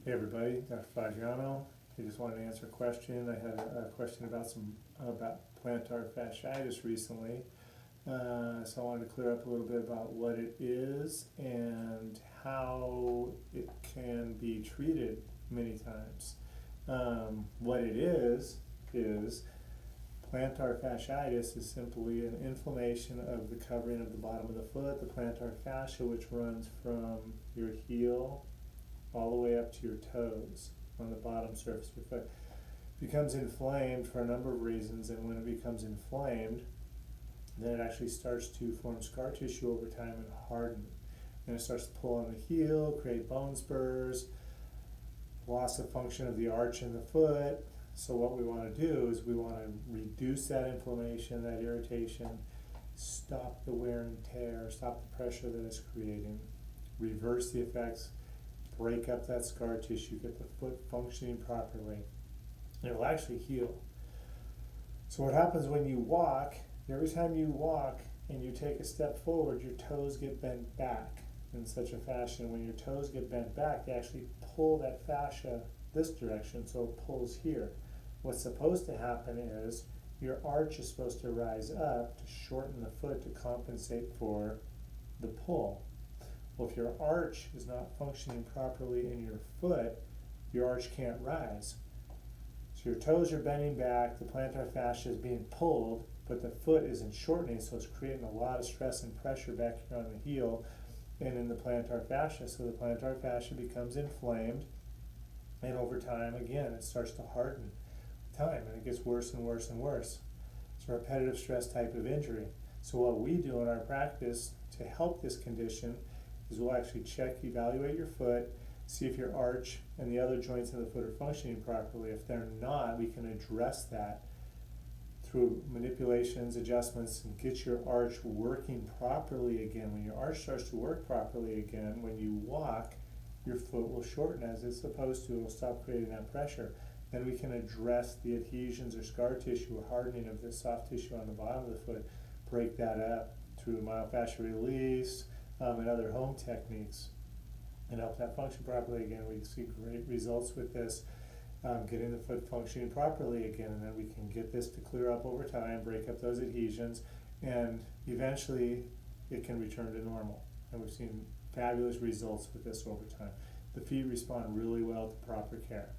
Hey everybody, Dr. Fagiano. I just wanted to answer a question. I had a question about plantar fasciitis recently. So I wanted to clear up a little bit about what it is and how it can be treated many times. What it is plantar fasciitis is simply an inflammation of the covering of the bottom of the foot, the plantar fascia, which runs from your heel all the way up to your toes on the bottom surface of your foot. It becomes inflamed for a number of reasons, and when it becomes inflamed, then it actually starts to form scar tissue over time and harden. And it starts to pull on the heel, create bone spurs, loss of function of the arch in the foot. So what we want to do is we want to reduce that inflammation, that irritation, stop the wear and tear, stop the pressure that it's creating, reverse the effects, break up that scar tissue, get the foot functioning properly, and it will actually heal. So what happens when you walk, every time you walk and you take a step forward, your toes get bent back in such a fashion. When your toes get bent back, they actually pull that fascia this direction, so it pulls here. What's supposed to happen is your arch is supposed to rise up to shorten the foot to compensate for the pull. Well, if your arch is not functioning properly in your foot, your arch can't rise. So your toes are bending back, the plantar fascia is being pulled, but the foot isn't shortening, so it's creating a lot of stress and pressure back here on the heel and in the plantar fascia. So the plantar fascia becomes inflamed, and over time, again, it starts to harden with time, and it gets worse and worse and worse. It's a repetitive stress type of injury. So what we do in our practice to help this condition is we'll actually evaluate your foot, see if your arch and the other joints in the foot are functioning properly. If they're not, we can address that through manipulations, adjustments, and get your arch working properly again. When your arch starts to work properly again, when you walk, your foot will shorten as it's supposed to. It will stop creating that pressure. Then we can address the adhesions or scar tissue or hardening of the soft tissue on the bottom of the foot, break that up through myofascial release, and other home techniques, and help that function properly again. We see great results with this, getting the foot functioning properly again, and then we can get this to clear up over time, break up those adhesions, and eventually it can return to normal. And we've seen fabulous results with this over time. The feet respond really well to proper care.